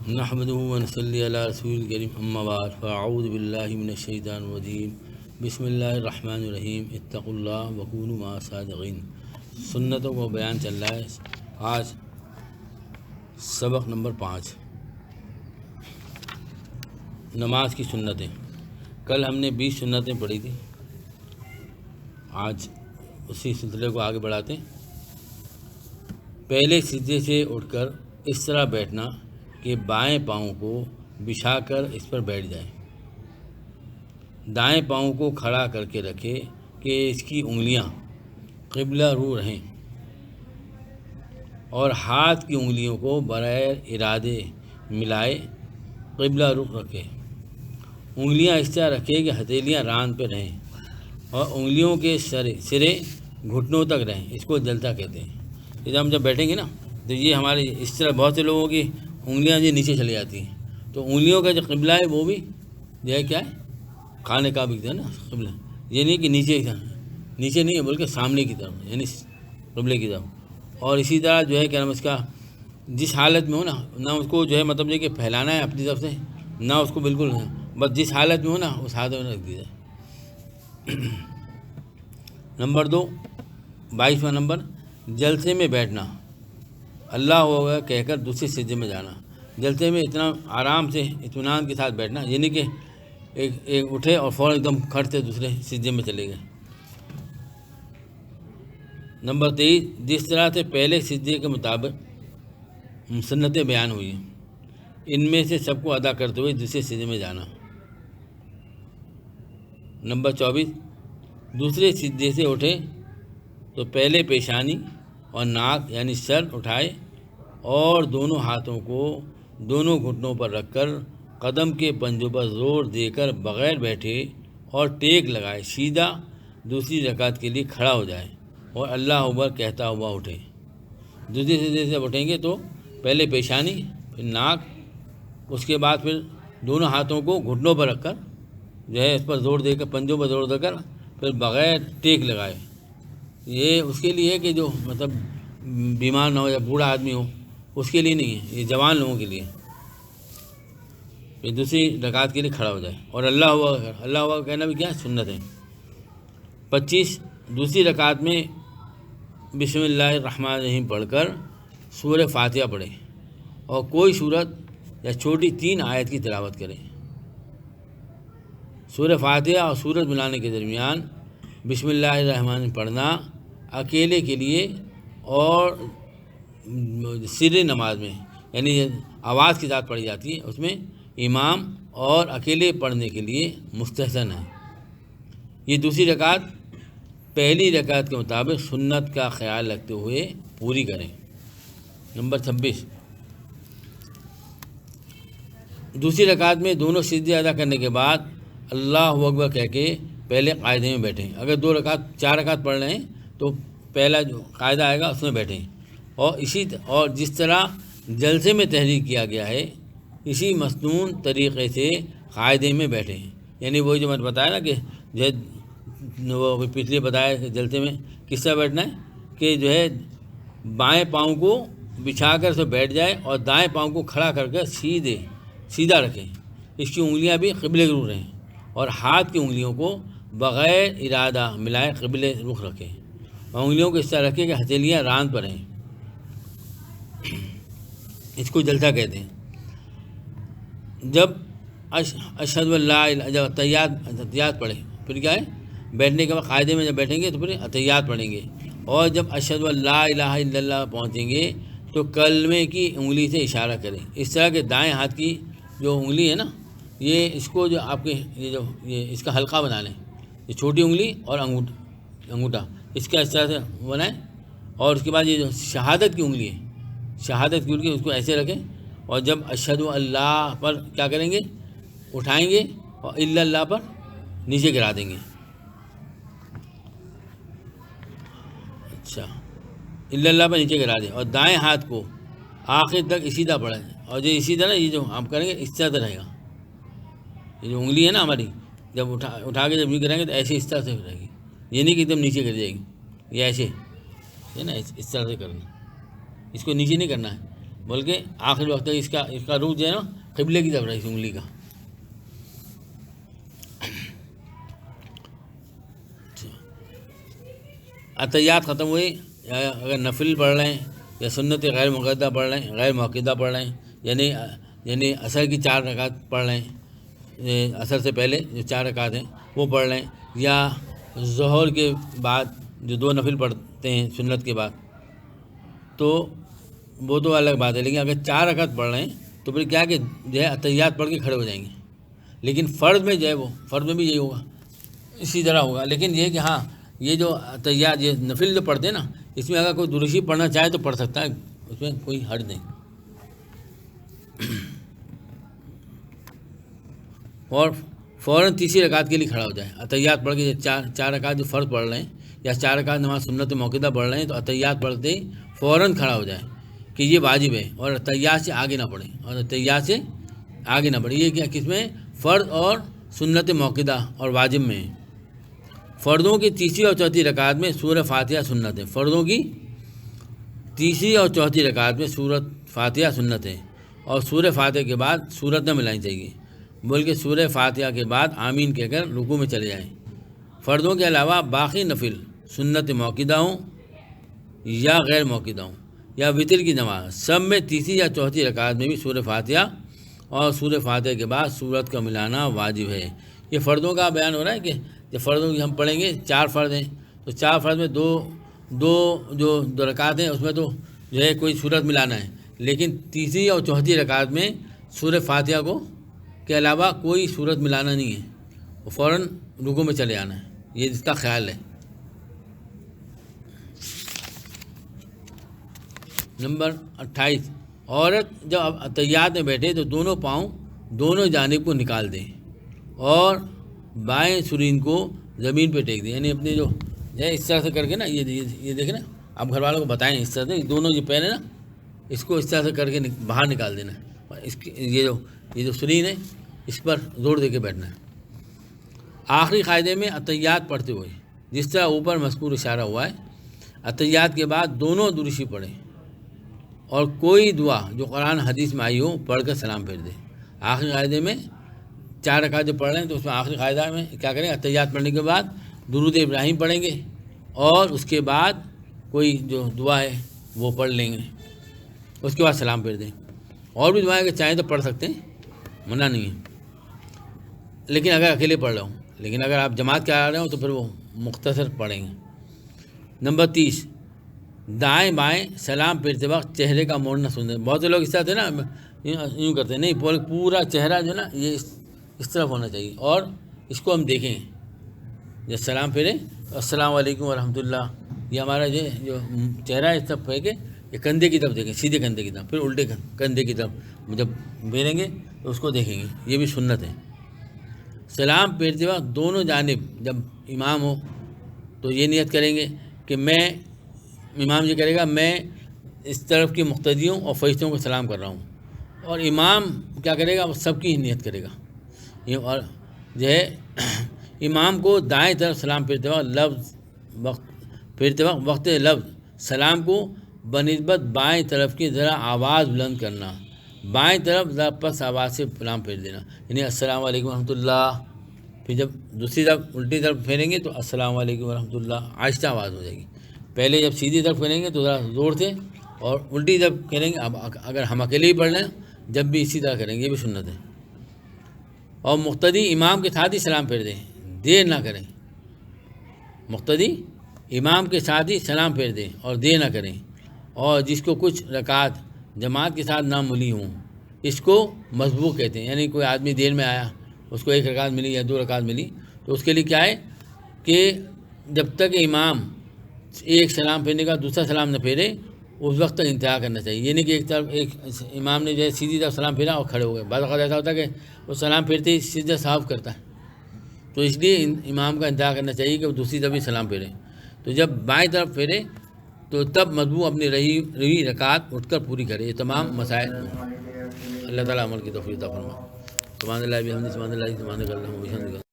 نحمدہ ونصلی علی رسول کریم اما بعد فاعوذ باللہ من الشیطان الرجیم بسم اللہ الرحمن الرحیم اتقوا اللہ وکونوا مع الصادقین۔ سنتوں کو بیان چل رہا ہے۔ آج سبق نمبر 5، نماز کی سنتیں۔ کل ہم نے 20 سنتیں پڑھی تھی، آج اسی سلسلے کو آگے بڑھاتے ہیں۔ پہلے سجدے سے اٹھ کر اس طرح بیٹھنا کہ بائیں پاؤں کو بچھا کر اس پر بیٹھ جائے، دائیں پاؤں کو کھڑا کر کے رکھے کہ اس کی انگلیاں قبلہ رو رہیں، اور ہاتھ کی انگلیوں کو بغیر ارادے ملائے قبلہ رخ رکھے۔ انگلیاں اس طرح رکھے کہ ہتھیلیاں ران پہ رہیں اور انگلیوں کے سرے گھٹنوں تک رہیں۔ اس کو جلتا کہتے ہیں۔ جب ہم بیٹھیں گے نا تو یہ ہمارے اس طرح بہت سے لوگوں کی انگلیاں جو نیچے چلی جاتی ہیں، تو انگلیوں کا جو قبلہ ہے وہ بھی جو ہے کیا ہے، کھانے کا بھی ہے نا قبلہ۔ یہ نہیں کہ نیچے نہیں ہے بلکہ سامنے کی طرف، یعنی قبلے کی طرف۔ اور اسی طرح جو ہے کیا نام اس کا، جس حالت میں ہو نا، نہ اس کو جو ہے مطلب یہ کہ پھیلانا ہے اپنی طرف سے، نہ اس کو بالکل، بس جس حالت میں ہو نا اس حالت میں رکھ دیا جائے۔ نمبر 2، 22واں نمبر، جلسے میں بیٹھنا، اللہ ہوگا کہہ کر دوسرے سجدے میں جانا۔ جلسے میں اتنا آرام سے اطمینان کے ساتھ بیٹھنا، یہ نہیں کہ ایک اٹھے اور فوراً ایک دم کھٹ سے دوسرے سجدے میں چلے گئے۔ نمبر 23، جس طرح سے پہلے سجدے کے مطابق سنتیں بیان ہوئی ہیں، ان میں سے سب کو ادا کرتے ہوئے دوسرے سجدے میں جانا۔ نمبر 24، دوسرے سجدے سے اٹھے تو پہلے پیشانی اور ناک یعنی سر اٹھائے اور دونوں ہاتھوں کو دونوں گھٹنوں پر رکھ کر قدم کے پنجوں پر زور دے کر بغیر بیٹھے اور ٹیک لگائے سیدھا دوسری رکعت کے لیے کھڑا ہو جائے اور اللہ اکبر کہتا ہوا اٹھے۔ دوسری سجدے سے اٹھیں گے تو پہلے پیشانی، پھر ناک، اس کے بعد پھر دونوں ہاتھوں کو گھٹنوں پر رکھ کر جو ہے اس پر زور دے کر، پنجوں پر زور دے کر، پھر بغیر ٹیک لگائے۔ یہ اس کے لیے ہے کہ جو مطلب بیمار نہ ہو یا بوڑھا آدمی ہو، اس کے لیے نہیں ہے، یہ جوان لوگوں کے لیے۔ پھر دوسری رکعت کے لیے کھڑا ہو جائے اور اللہ ہوا کہنا بھی کیا سنت ہے۔ 25، دوسری رکعت میں بسم اللہ الرحمن الرحیم پڑھ کر سورہ فاتحہ پڑھے اور کوئی سورت یا چھوٹی 3 آیت کی تلاوت کرے۔ سورہ فاتحہ اور سورت ملانے کے درمیان بسم اللہ الرحمن الرحیم پڑھنا اکیلے کے لیے اور سر نماز میں، یعنی آواز کے ساتھ پڑھی جاتی ہے، اس میں امام اور اکیلے پڑھنے کے لیے مستحسن ہے۔ یہ دوسری رکعت پہلی رکعت کے مطابق سنت کا خیال رکھتے ہوئے پوری کریں۔ نمبر 26، دوسری رکعت میں دونوں سجدے ادا کرنے کے بعد اللہ اکبر کہہ کے پہلے قاعدے میں بیٹھیں۔ اگر 4 رکعت پڑھ رہے ہیں تو پہلا جو قاعدہ آئے گا اس میں بیٹھیں، اور جس طرح جلسے میں تحریر کیا گیا ہے اسی مسنون طریقے سے قاعدے میں بیٹھیں۔ یعنی وہی جو میں نے بتایا نا کہ جو ہے وہ پچھلے بتایا کہ جلسے میں کس طرح بیٹھنا ہے، کہ جو ہے بائیں پاؤں کو بچھا کر اسے بیٹھ جائے اور دائیں پاؤں کو کھڑا کر کے سیدھا رکھیں، اس کی انگلیاں بھی قبلے کی رخ رہیں، اور ہاتھ کی انگلیوں کو بغیر ارادہ ملائے قبلے رخ رکھیں، اور انگلیوں کو اس طرح رکھیں کہ ہتھیلیاں ران پر رہیں۔ اس کو جلسہ کہتے ہیں۔ جب اشہد اللہ، جب اتحیات پڑھیں، پھر کیا ہے، بیٹھنے کے بعد قاعدے میں جب بیٹھیں گے تو پھر اتحیات پڑھیں گے، اور جب اشہد اللہ الہ الا اللہ پہنچیں گے تو کلمے کی انگلی سے اشارہ کریں۔ اس طرح کے دائیں ہاتھ کی جو انگلی ہے نا، یہ اس کو جو آپ کے یہ اس کا حلقہ بنا لیں، یہ چھوٹی انگلی اور انگوٹھا اس کا اس طرح سے بنائیں، اور اس کے بعد یہ جو شہادت کی انگلی ہے، شہادت کی انگلی اس کو ایسے رکھیں، اور جب اشہد اللہ پر کیا کریں گے، اٹھائیں گے اور الا اللہ پر نیچے گرا دیں گے۔ اچھا، الا اللہ پر نیچے گرا دیں، اور دائیں ہاتھ کو آخر تک اسی طرح پڑھیں، اور جو اسی طرح یہ جو ہم کریں گے اس طرح سے رہے گا۔ یہ جو انگلی ہے نا ہماری، جب اٹھا کے جب یہ کریں گے تو ایسے اس طرح سے رہے گی، یہ نہیں کہ ایک دم نیچے گر جائے گی، یہ ایسے ہے نا، اس طرح سے کرنا، اس کو نیچے نہیں کرنا ہے، بلکہ آخری وقت تک اس کا رخ جو ہے نا قبلے کی طرف رہے، اس انگلی کا. عطیات ختم ہوئی، اگر نفل پڑھ رہے ہیں یا سنت غیر مقدہ پڑھ رہے ہیں، غیر موقدہ پڑھ رہے ہیں، یعنی عصر کی 4 رکعت پڑھ رہے ہیں، عصر سے پہلے جو 4 رکعت ہیں وہ پڑھ رہے ہیں، یا ظہر کے بعد جو 2 نفل پڑھتے ہیں سنت کے بعد، تو وہ تو الگ بات ہے. لیکن اگر 4 رکعت پڑھ رہے ہیں تو پھر کیا کہ جو ہے عطیات پڑھ کے کھڑے ہو جائیں گے. لیکن فرض میں جو ہے وہ فرض میں بھی یہی ہوگا، اسی طرح ہوگا. لیکن یہ کہ ہاں یہ جو عطیات، یہ نفل جو پڑھتے ہیں نا، اس میں اگر کوئی درشی پڑھنا چاہے تو پڑھ سکتا ہے، اس میں کوئی حرج نہیں. اور فوراً تیسری رکعت کے لیے کھڑا ہو جائے. عطیات پڑھ کے 4 رکعت جو فرض پڑھ رہے ہیں یا 4 رکعت نماز سنت موقدہ پڑھ رہے ہیں، تو عطیات پڑھتے ہی فوراً کھڑا ہو جائے کہ یہ واجب ہے، اور عطیات سے آگے نہ پڑھیں، اور عطیات سے آگے نہ بڑھیں. یہ کیا کس میں؟ فرض اور سنت موقدہ اور واجب میں. فردوں کی تیسری اور چوتھی رکعت میں سورہ فاتحہ سنت ہے. فردوں کی تیسری اور چوتھی رکعت میں سورۃ فاتحہ سنت ہے، اور سورہ فاتحہ کے بعد سورت نہ ملانی چاہیے، بلکہ سورہ فاتحہ کے بعد آمین کہہ کر رکوع میں چلے جائیں. فردوں کے علاوہ باقی نفل سنت موقدہ ہوں یا غیر موقدہ ہوں یا وطر کی نماز، سب میں تیسری یا چوتھی رکعت میں بھی سورہ فاتحہ اور سورہ فاتحہ کے بعد سورت کا ملانا واجب ہے. یہ فردوں کا بیان ہو رہا ہے کہ جب فردوں کی ہم پڑھیں گے 4 فرض ہیں، تو 4 فرض میں دو رکعت ہیں، اس میں تو جو ہے کوئی سورت ملانا ہے. لیکن تیسری اور چوتھی رکعت میں سورہ فاتحہ کو کے علاوہ کوئی سورت ملانا نہیں ہے، وہ فوراً رکوع میں چلے آنا ہے. یہ اس کا خیال ہے. نمبر 28، عورت جب عطیات میں بیٹھے تو دونوں پاؤں دونوں جانب کو نکال دیں اور بائیں سرین کو زمین پہ ٹیک دیں. یعنی اپنے جو ہے اس طرح سے کر کے نا، یہ دیکھیں نا، آپ گھر والوں کو بتائیں اس طرح سے دونوں جو پیر ہیں نا، اس کو اس طرح سے کر کے باہر نکال دینا ہے. یہ جو سرین ہے اس پر زور دے کے بیٹھنا ہے. آخری قاعدے میں عطیات پڑھتے ہوئے جس طرح اوپر مذکور اشارہ ہوا ہے، عطیات کے بعد دونوں درشی پڑھیں اور کوئی دعا جو قرآن حدیث میں آئی ہو پڑھ کر سلام پھیر دیں. آخری قاعدے میں 4 رکعت جو پڑھ رہے ہیں تو اس میں آخری قاعدہ میں کیا کریں؟ عطیات پڑھنے کے بعد درود ابراہیم پڑھیں گے اور اس کے بعد کوئی جو دعا ہے وہ پڑھ لیں گے، اس کے بعد سلام پھیر دیں. اور بھی دعائیں اگر چاہیں تو پڑھ سکتے ہیں، منع نہیں ہے، لیکن اگر اکیلے پڑھ رہے ہوں. لیکن اگر آپ جماعت کے آ رہے ہوں تو پھر وہ مختصر پڑھیں گے. نمبر 30، دائیں بائیں سلام پھیرتے وقت چہرے کا موڑنا سنتے ہیں. بہت سے لوگ اس طرح سے نا یوں کرتے ہیں، نہیں پورا چہرہ جو ہے نا یہ اس طرف ہونا چاہیے، اور اس کو ہم دیکھیں جب سلام پھیریں السلام علیکم ورحمۃ اللہ، یہ ہمارا جو چہرہ ہے اس طرف پھیر کے یہ کندھے کی طرف دیکھیں، سیدھے کندھے کی طرف، پھر الٹے کندھے کی طرف جب پھیریں گے تو اس کو دیکھیں گے. یہ بھی سنت ہے. سلام پھیرتے وقت دونوں جانب جب امام ہو تو یہ نیت کریں گے کہ امام یہ کرے گا میں اس طرف کی مقتدیوں اور فرشتوں کو سلام کر رہا ہوں، اور امام کیا کرے گا؟ وہ سب کی نیت کرے گا. اور جو ہے امام کو دائیں طرف سلام پھیرتے وقت لفظ سلام کو بنسبت بائیں طرف کی ذرا آواز بلند کرنا، بائیں طرف ذرا پس آواز سے سلام پھیر دینا، یعنی السلام علیکم ورحمۃ اللہ. پھر جب دوسری طرف الٹی طرف پھیریں گے تو السلام علیکم ورحمۃ اللہ آہستہ آواز ہو جائے گی. پہلے جب سیدھی طرف پھیریں گے تو ذرا زور سے، اور الٹی جب کریں گے، اب اگر ہم اکیلے ہی پڑھ لیں جب بھی اسی طرح کریں گے، یہ بھی سنت ہے. اور مقتدی امام کے ساتھ ہی سلام پھیر دیں، دیر نہ کریں. مقتدی امام کے ساتھ ہی سلام پھیر دیں اور دیر نہ کریں. اور جس کو کچھ رکعت جماعت کے ساتھ نہ ملی ہوں اس کو مسبوق کہتے ہیں. یعنی کوئی آدمی دیر میں آیا، اس کو 1 رکعت ملی یا 2 رکعت ملی، تو اس کے لیے کیا ہے کہ جب تک امام ایک سلام پھیرنے کا دوسرا سلام نہ پھیرے اس وقت تک انتہا کرنا چاہیے. یہ نہیں کہ ایک امام نے جو ہے سیدھی طرف سلام پھیرا اور کھڑے ہو گئے. بعض اوقات ایسا ہوتا ہے کہ وہ سلام پھیرتے ہی سیدھا صاف کرتا ہے، تو اس لیے امام کا انتہا کرنا چاہیے کہ وہ دوسری طرف بھی سلام پھیرے. تو جب بائیں طرف پھیرے تو تب مطبوع اپنی رہی رکعت اٹھ کر پوری کرے. یہ تمام مسائل اللہ تعالیٰ عمل کی توفیق عطا فرمائے. سبحان اللہ بحمدہ، سبحان اللہ